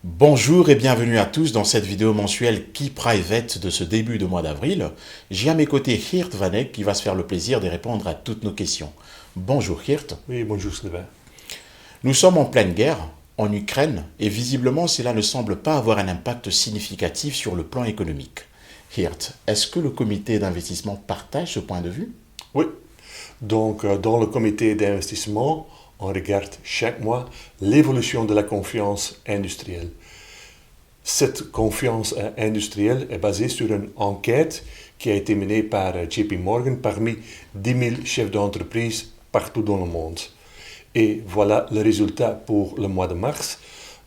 Bonjour et bienvenue à tous dans cette vidéo mensuelle Key Private de ce début de mois d'avril. J'ai à mes côtés Geert Van Eyck qui va se faire le plaisir de répondre à toutes nos questions. Bonjour Geert. Oui, bonjour Sylvain. Nous sommes en pleine guerre, en Ukraine, et visiblement cela ne semble pas avoir un impact significatif sur le plan économique. Geert, est-ce que le comité d'investissement partage ce point de vue? Oui, donc dans le comité d'investissement, on regarde chaque mois l'évolution de la confiance industrielle. Cette confiance industrielle est basée sur une enquête qui a été menée par JP Morgan parmi 10 000 chefs d'entreprise partout dans le monde. Et voilà le résultat pour le mois de mars.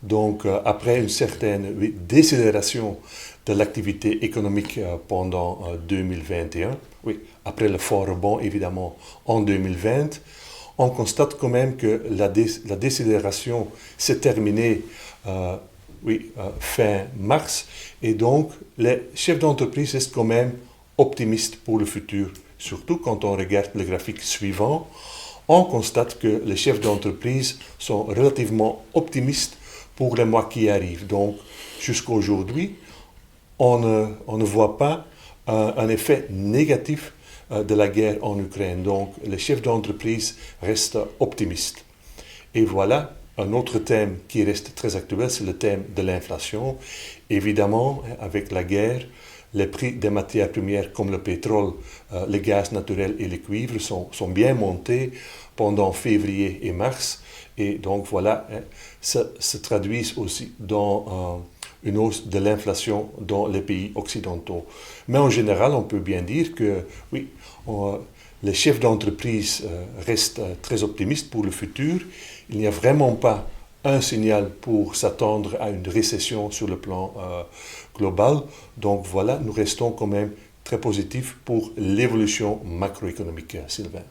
Donc, après une certaine décélération de l'activité économique pendant 2021, oui, après le fort rebond évidemment en 2020, on constate quand même que la décélération s'est terminée fin mars, et donc les chefs d'entreprise restent quand même optimistes pour le futur. Surtout quand on regarde le graphique suivant, on constate que les chefs d'entreprise sont relativement optimistes pour les mois qui arrivent. Donc, jusqu'à aujourd'hui, on ne voit pas un effet négatif de la guerre en Ukraine. Donc, les chefs d'entreprise restent optimistes. Et voilà, un autre thème qui reste très actuel, c'est le thème de l'inflation. Évidemment, avec la guerre, les prix des matières premières comme le pétrole, le gaz naturel et le cuivre sont bien montés pendant février et mars. Et donc voilà, ça se traduit aussi dans une hausse de l'inflation dans les pays occidentaux. Mais en général, on peut bien dire que oui, les chefs d'entreprise restent très optimistes pour le futur. Il n'y a vraiment pas un signal pour s'attendre à une récession sur le plan global. Donc voilà, nous restons quand même très positifs pour l'évolution macroéconomique, Sylvain.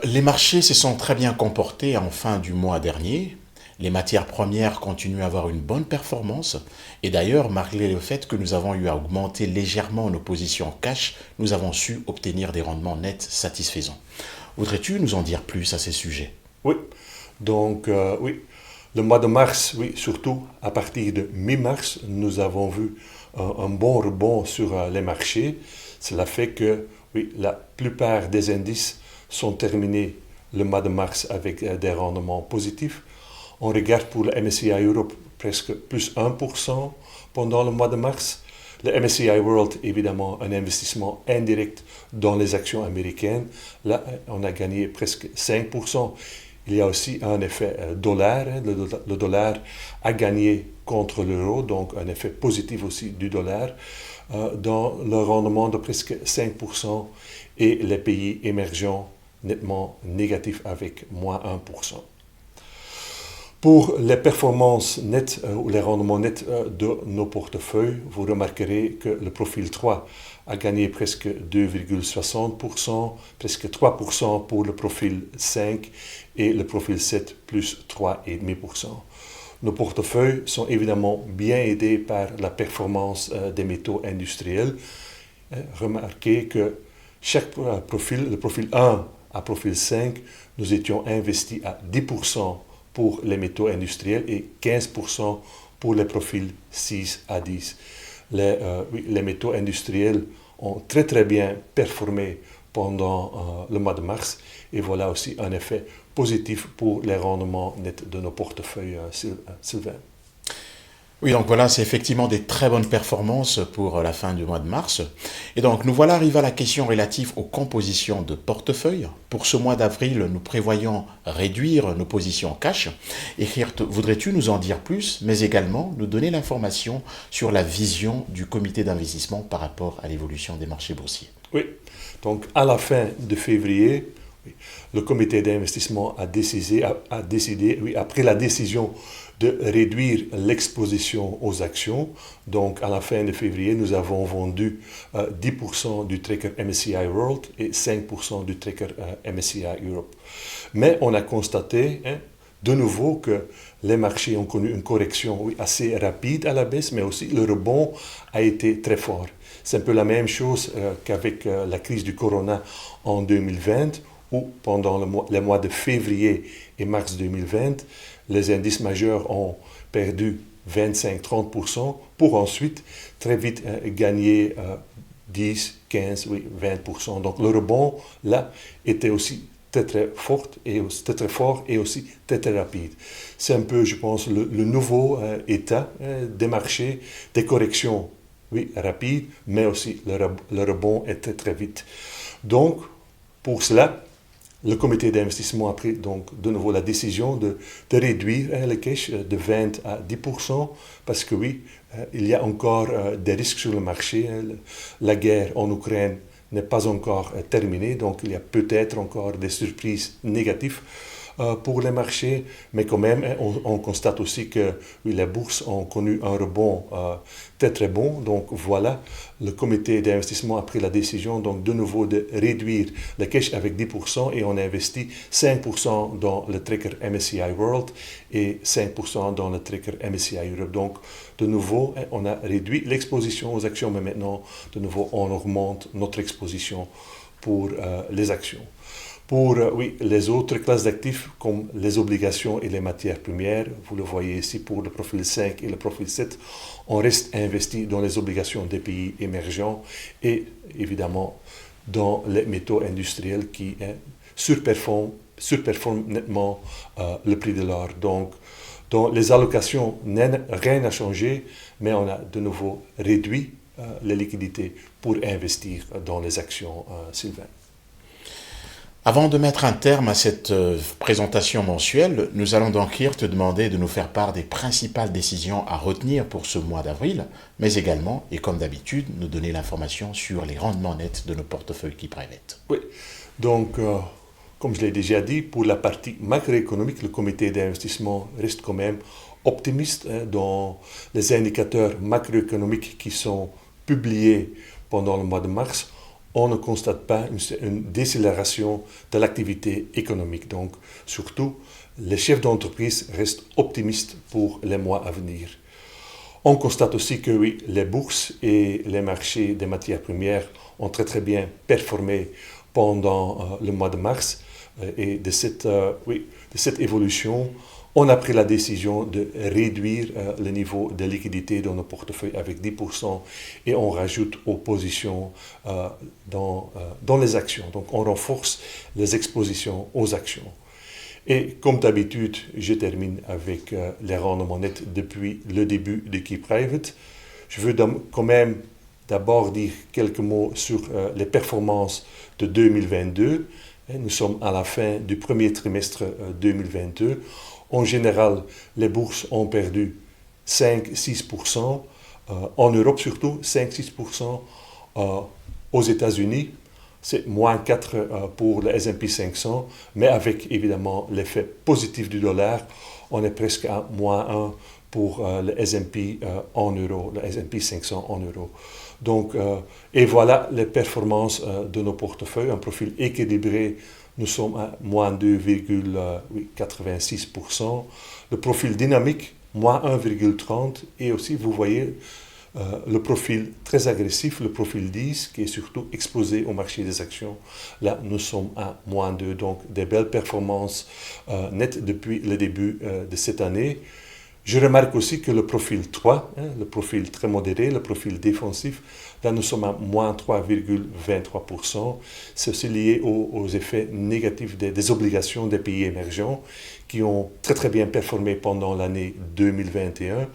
Les marchés se sont très bien comportés en fin du mois dernier. Les matières premières continuent à avoir une bonne performance. Et d'ailleurs, malgré le fait que nous avons eu à augmenter légèrement nos positions cash, nous avons su obtenir des rendements nets satisfaisants. Voudrais-tu nous en dire plus à ces sujets? Oui, donc oui, le mois de mars, oui, surtout à partir de mi-mars, nous avons vu un bon rebond sur les marchés. Cela fait que oui, la plupart des indices sont terminés le mois de mars avec des rendements positifs. On regarde pour le MSCI Europe presque plus 1% pendant le mois de mars. Le MSCI World, évidemment, un investissement indirect dans les actions américaines. Là, on a gagné presque 5%. Il y a aussi un effet dollar. Le dollar a gagné contre l'euro, donc un effet positif aussi du dollar, dans le rendement de presque 5%, et les pays émergents nettement négatifs avec moins 1%. Pour les performances nettes ou les rendements nets de nos portefeuilles, vous remarquerez que le profil 3 a gagné presque 2,60%, presque 3% pour le profil 5 et le profil 7 plus 3,5%. Nos portefeuilles sont évidemment bien aidés par la performance des métaux industriels. Remarquez que chaque profil, le profil 1 à profil 5, nous étions investis à 10% pour les métaux industriels et 15% pour les profils 6 à 10. Les métaux industriels ont très très bien performé pendant le mois de mars, et voilà aussi un effet positif pour les rendements nets de nos portefeuilles, Sylvain. Oui, donc voilà, c'est effectivement des très bonnes performances pour la fin du mois de mars. Et donc nous voilà arrivés à la question relative aux compositions de portefeuille. Pour ce mois d'avril, nous prévoyons réduire nos positions cash. Et Geert, voudrais-tu nous en dire plus, mais également nous donner l'information sur la vision du comité d'investissement par rapport à l'évolution des marchés boursiers? Oui, donc à la fin de février, oui, le comité d'investissement a décidé, oui, après la décision de réduire l'exposition aux actions. Donc, à la fin de février, nous avons vendu 10% du tracker MSCI World et 5% du tracker MSCI Europe. Mais on a constaté de nouveau que les marchés ont connu une correction assez rapide à la baisse, mais aussi le rebond a été très fort. C'est un peu la même chose qu'avec la crise du corona en 2020, où pendant les mois de février et mars 2020, les indices majeurs ont perdu 25-30% pour ensuite très vite gagner 10, 15, oui, 20%. Donc le rebond, là, était aussi très fort et aussi très rapide. C'est un peu, je pense, le nouveau état des marchés, des corrections, oui, rapides, mais aussi le rebond est très vite. Donc, pour cela, le comité d'investissement a pris donc de nouveau la décision de réduire le cash de 20 à 10% parce que oui, il y a encore des risques sur le marché. La guerre en Ukraine n'est pas encore terminée, donc il y a peut-être encore des surprises négatives pour les marchés, mais quand même, on constate aussi que oui, les bourses ont connu un rebond très bon. Donc voilà, le comité d'investissement a pris la décision donc de nouveau de réduire le cash avec 10% et on a investi 5% dans le tracker MSCI World et 5% dans le tracker MSCI Europe. Donc de nouveau, on a réduit l'exposition aux actions, mais maintenant, de nouveau, on augmente notre exposition pour les actions. Pour oui, les autres classes d'actifs comme les obligations et les matières premières, vous le voyez ici pour le profil 5 et le profil 7, on reste investi dans les obligations des pays émergents et évidemment dans les métaux industriels qui surperforment nettement le prix de l'or. Donc, dans les allocations, rien n'a changé, mais on a de nouveau réduit les liquidités pour investir dans les actions, Sylvain. Avant de mettre un terme à cette présentation mensuelle, nous allons donc te demander de nous faire part des principales décisions à retenir pour ce mois d'avril, mais également, et comme d'habitude, nous donner l'information sur les rendements nets de nos portefeuilles Key-Private. Oui, donc, comme je l'ai déjà dit, pour la partie macroéconomique, le comité d'investissement reste quand même optimiste dans les indicateurs macroéconomiques qui sont publiés pendant le mois de mars. On ne constate pas une décélération de l'activité économique. Donc, surtout, les chefs d'entreprise restent optimistes pour les mois à venir. On constate aussi que oui, les bourses et les marchés des matières premières ont très bien performé pendant le mois de mars. Et de cette évolution, on a pris la décision de réduire le niveau de liquidité dans nos portefeuilles avec 10% et on rajoute aux positions dans les actions. Donc on renforce les expositions aux actions. Et comme d'habitude, je termine avec les rendements nets depuis le début de Key-Private. Je veux quand même d'abord dire quelques mots sur les performances de 2022. Nous sommes à la fin du premier trimestre 2022. En général, les bourses ont perdu 5-6%, en Europe surtout 5-6%, aux États-Unis c'est moins 4 pour le S&P 500, mais avec évidemment l'effet positif du dollar, on est presque à moins 1 pour le S&P en euros, le S&P 500 en euros. Donc, et voilà les performances de nos portefeuilles, un profil équilibré. Nous sommes à moins 2,86%. Le profil dynamique, moins 1,30%. Et aussi, vous voyez, le profil très agressif, le profil 10, qui est surtout exposé au marché des actions. Là, nous sommes à moins 2. Donc, des belles performances nettes depuis le début de cette année. Je remarque aussi que le profil 3, le profil très modéré, le profil défensif, là nous sommes à moins 3,23%. C'est aussi lié aux effets négatifs des obligations des pays émergents qui ont très bien performé pendant l'année 2021.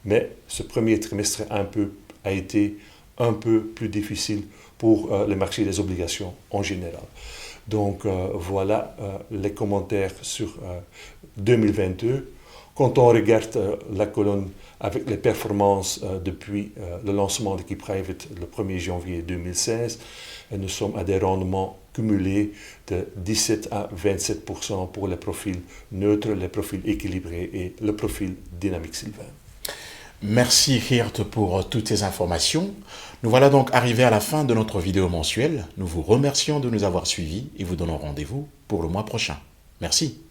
Mais ce premier trimestre a été un peu plus difficile pour le marché des obligations en général. Donc voilà les commentaires sur 2022. Quand on regarde la colonne avec les performances depuis le lancement de Key-Private le 1er janvier 2016, nous sommes à des rendements cumulés de 17 à 27% pour les profils neutres, les profils équilibrés et le profil dynamique, Sylvain. Merci Geert pour toutes ces informations. Nous voilà donc arrivés à la fin de notre vidéo mensuelle. Nous vous remercions de nous avoir suivis et vous donnons rendez-vous pour le mois prochain. Merci.